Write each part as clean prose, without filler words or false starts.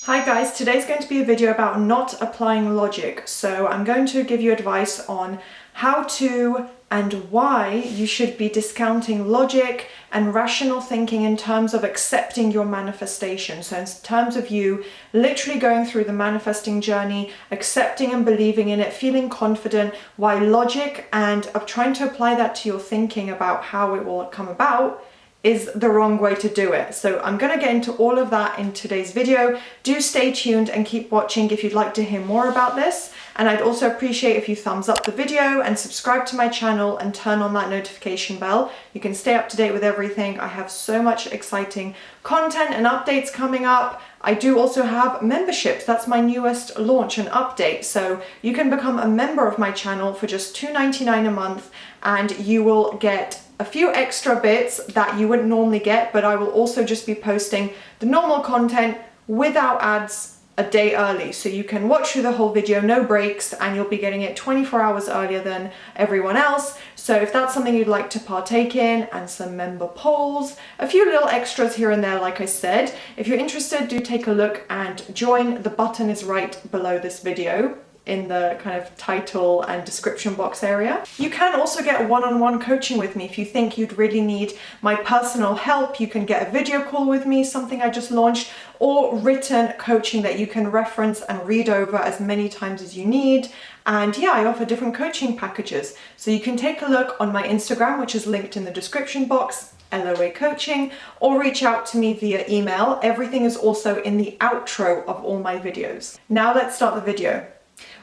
Hi guys, today's going to be a video about not applying logic. So I'm going to give you advice on how to and why you should be discounting logic and rational thinking in terms of accepting your manifestation. So in terms of you literally going through the manifesting journey, accepting and believing in it, feeling confident, why logic and of trying to apply that to your thinking about how it will come about is the wrong way to do it. So I'm going to get into all of that in today's video. Do stay tuned and keep watching if you'd like to hear more about this. And I'd also appreciate if you thumbs up the video and subscribe to my channel and turn on that notification bell. You can stay up to date with everything. I have so much exciting content and updates coming up. I do also have memberships. That's my newest launch and update. So you can become a member of my channel for just $2.99 a month and you will get a few extra bits that you wouldn't normally get, but I will also just be posting the normal content without ads a day early. So you can watch through the whole video, no breaks, and you'll be getting it 24 hours earlier than everyone else. So if that's something you'd like to partake in, and some member polls, a few little extras here and there, like I said. If you're interested, do take a look and join. The button is right below this video in the kind of title and description box area. You can also get one-on-one coaching with me. If you think you'd really need my personal help, you can get a video call with me, something I just launched, or written coaching that you can reference and read over as many times as you need. And yeah, I offer different coaching packages. So you can take a look on my Instagram, which is linked in the description box, LOA Coaching, or reach out to me via email. Everything is also in the outro of all my videos. Now let's start the video.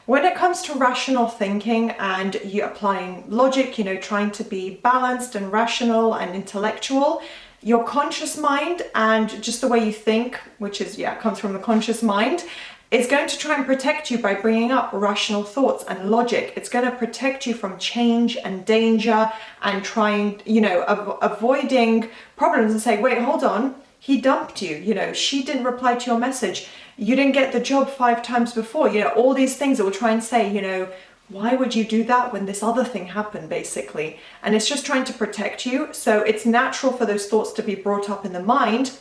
When it comes to rational thinking and you applying logic, trying to be balanced and rational and intellectual, your conscious mind and just the way you think, which is, comes from the conscious mind, is going to try and protect you by bringing up rational thoughts and logic. It's going to protect you from change and danger and trying, avoiding problems and say, wait, hold on. He dumped you, she didn't reply to your message. You didn't get the job 5 times before, all these things that will try and say, why would you do that when this other thing happened, basically? And it's just trying to protect you. So it's natural for those thoughts to be brought up in the mind,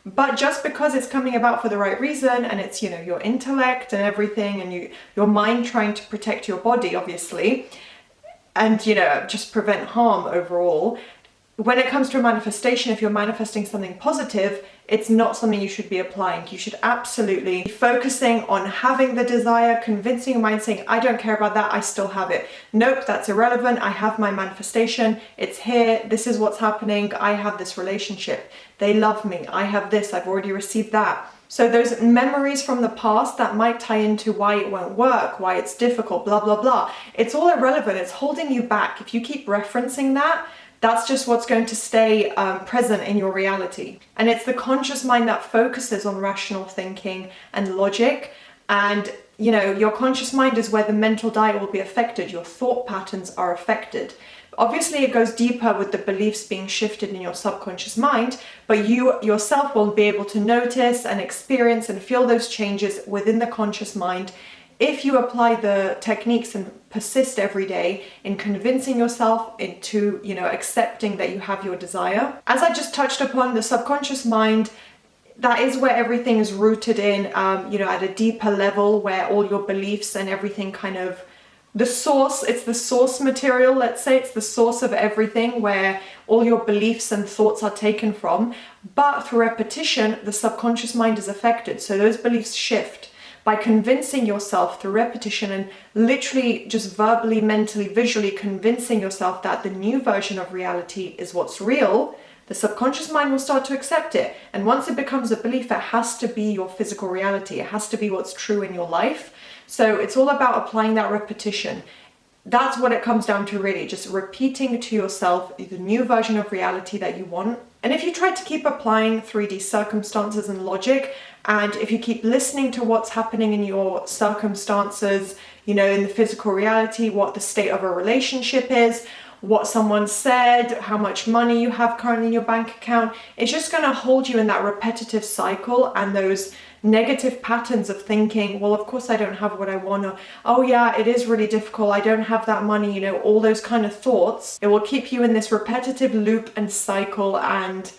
but just because it's coming about for the right reason and it's, your intellect and everything and your mind trying to protect your body, obviously, and, just prevent harm overall. When it comes to a manifestation, if you're manifesting something positive, it's not something you should be applying. You should absolutely be focusing on having the desire, convincing your mind, saying, I don't care about that, I still have it. Nope, that's irrelevant. I have my manifestation. It's here. This is what's happening. I have this relationship. They love me. I have this. I've already received that. So those memories from the past that might tie into why it won't work, why it's difficult, blah, blah, blah. It's all irrelevant. It's holding you back. If you keep referencing that, that's just what's going to stay present in your reality. And it's the conscious mind that focuses on rational thinking and logic. And, your conscious mind is where the mental diet will be affected. Your thought patterns are affected. Obviously, it goes deeper with the beliefs being shifted in your subconscious mind, but you yourself will be able to notice and experience and feel those changes within the conscious mind if you apply the techniques and persist every day in convincing yourself into, accepting that you have your desire. As I just touched upon, the subconscious mind, that is where everything is rooted in, at a deeper level, where all your beliefs and everything kind of, it's the source material, let's say, it's the source of everything, where all your beliefs and thoughts are taken from. But through repetition, the subconscious mind is affected. So those beliefs shift. By convincing yourself through repetition and literally just verbally, mentally, visually convincing yourself that the new version of reality is what's real, the subconscious mind will start to accept it. And once it becomes a belief, it has to be your physical reality. It has to be what's true in your life. So it's all about applying that repetition. That's what it comes down to, really, just repeating to yourself the new version of reality that you want. And if you try to keep applying 3D circumstances and logic, and if you keep listening to what's happening in your circumstances, in the physical reality, what the state of a relationship is, what someone said, how much money you have currently in your bank account, it's just going to hold you in that repetitive cycle and those negative patterns of thinking, well, of course I don't have what I want, or, oh yeah, it is really difficult, I don't have that money, all those kind of thoughts. It will keep you in this repetitive loop and cycle, and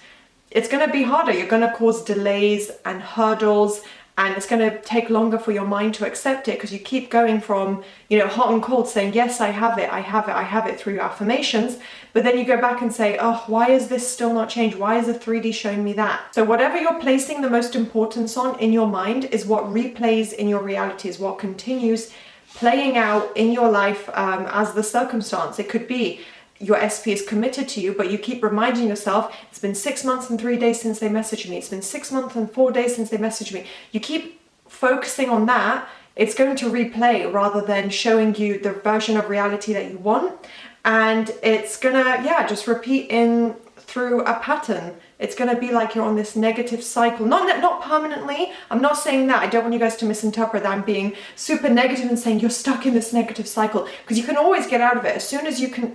it's going to be harder. You're going to cause delays and hurdles and it's going to take longer for your mind to accept it because you keep going from, you know, hot and cold saying, yes, I have it, I have it, I have it through your affirmations. But then you go back and say, oh, why is this still not changed? Why is the 3D showing me that? So whatever you're placing the most importance on in your mind is what replays in your reality, is what continues playing out in your life as the circumstance. It could be your SP is committed to you, but you keep reminding yourself, it's been 6 months and 3 days since they messaged me. It's been 6 months and 4 days since they messaged me. You keep focusing on that. It's going to replay rather than showing you the version of reality that you want. And it's gonna, yeah, just repeat in through a pattern. It's going to be like you're on this negative cycle. Not permanently. I'm not saying that. I don't want you guys to misinterpret that I'm being super negative and saying you're stuck in this negative cycle, because you can always get out of it. As soon as you can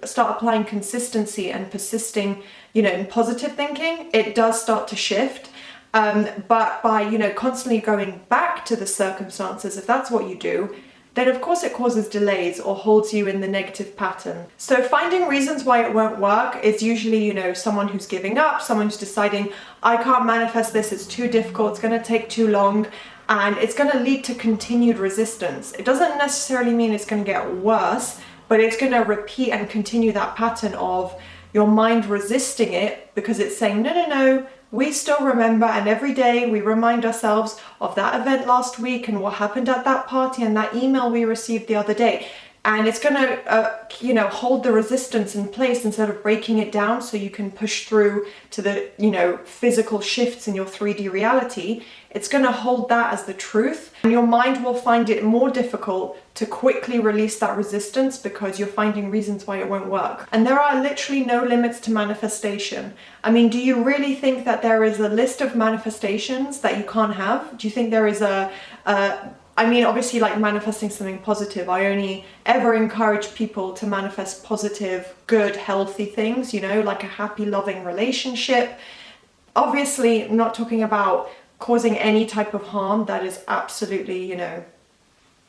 start applying consistency and persisting, you know, in positive thinking, it does start to shift. But by, you know, constantly going back to the circumstances, if that's what you do, then of course it causes delays or holds you in the negative pattern. So finding reasons why it won't work is usually, you know, someone who's giving up, someone who's deciding, I can't manifest this, it's too difficult, it's going to take too long, and it's going to lead to continued resistance. It doesn't necessarily mean it's going to get worse, but it's going to repeat and continue that pattern of your mind resisting it because it's saying, no, no, no, we still remember, and every day we remind ourselves of that event last week and what happened at that party and that email we received the other day. And it's going to, you know, hold the resistance in place instead of breaking it down so you can push through to the, you know, physical shifts in your 3D reality. It's going to hold that as the truth, and your mind will find it more difficult to quickly release that resistance because you're finding reasons why it won't work. And there are literally no limits to manifestation. I mean, do you really think that there is a list of manifestations that you can't have? Do you think there is I mean, obviously, like manifesting something positive, I only ever encourage people to manifest positive, good, healthy things, you know, like a happy, loving relationship. Obviously, I'm not talking about causing any type of harm. That is absolutely, you know,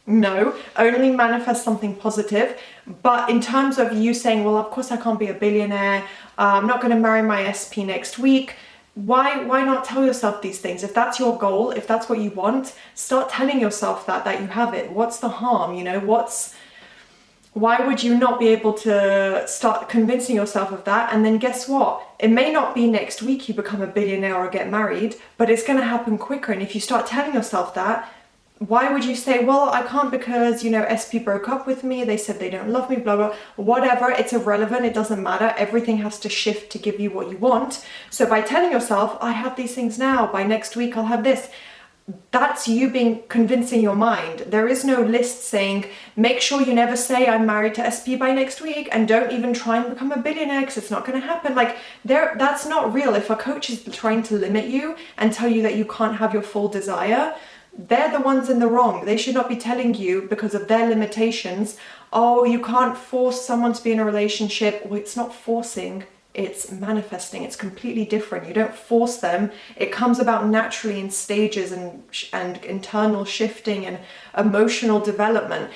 no. Only manifest something positive. But in terms of you saying, well, of course I can't be a billionaire, I'm not going to marry my SP next week, why not tell yourself these things? If that's your goal, if that's what you want, start telling yourself that you have it. What's the harm? You know, why would you not be able to start convincing yourself of that? And then guess what? It may not be next week you become a billionaire or get married, but it's going to happen quicker. And if you start telling yourself that, why would you say, well, I can't because, you know, SP broke up with me, they said they don't love me, blah, blah, whatever, it's irrelevant, it doesn't matter, everything has to shift to give you what you want. So by telling yourself, I have these things now, by next week I'll have this, that's you convincing your mind. There is no list saying, make sure you never say I'm married to SP by next week, and don't even try and become a billionaire because it's not going to happen. Like, that's not real. If a coach is trying to limit you and tell you that you can't have your full desire, they're the ones in the wrong. They should not be telling you because of their limitations, oh, you can't force someone to be in a relationship. Well, it's not forcing, it's manifesting. It's completely different. You don't force them. It comes about naturally in stages and internal shifting and emotional development.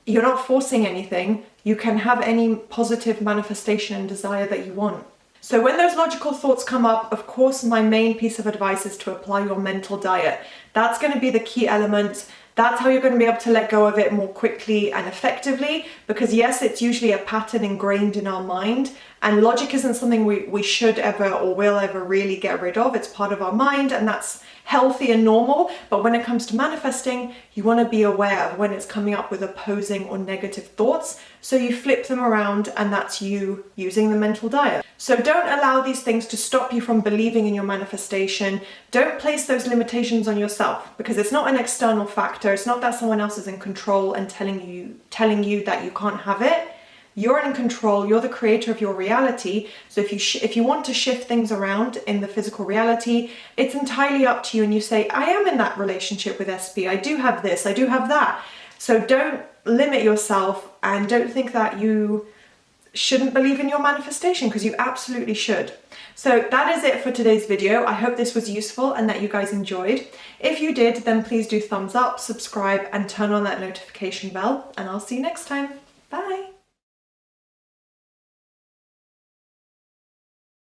You're not forcing anything. You can have any positive manifestation and desire that you want. So when those logical thoughts come up, of course, my main piece of advice is to apply your mental diet. That's going to be the key element. That's how you're going to be able to let go of it more quickly and effectively, because yes, it's usually a pattern ingrained in our mind, and logic isn't something we should ever or will ever really get rid of. It's part of our mind, and that's healthy and normal. But when it comes to manifesting, you want to be aware of when it's coming up with opposing or negative thoughts, so you flip them around, and that's you using the mental diet. So don't allow these things to stop you from believing in your manifestation. Don't place those limitations on yourself, because it's not an external factor. It's not that someone else is in control and telling you that you can't have it. You're in control. You're the creator of your reality. So if you want to shift things around in the physical reality, it's entirely up to you. And you say, I am in that relationship with SP. I do have this. I do have that. So don't limit yourself, and don't think that you shouldn't believe in your manifestation, because you absolutely should. So that is it for today's video. I hope this was useful and that you guys enjoyed. If you did, then please do thumbs up, subscribe, and turn on that notification bell, and I'll see you next time. Bye.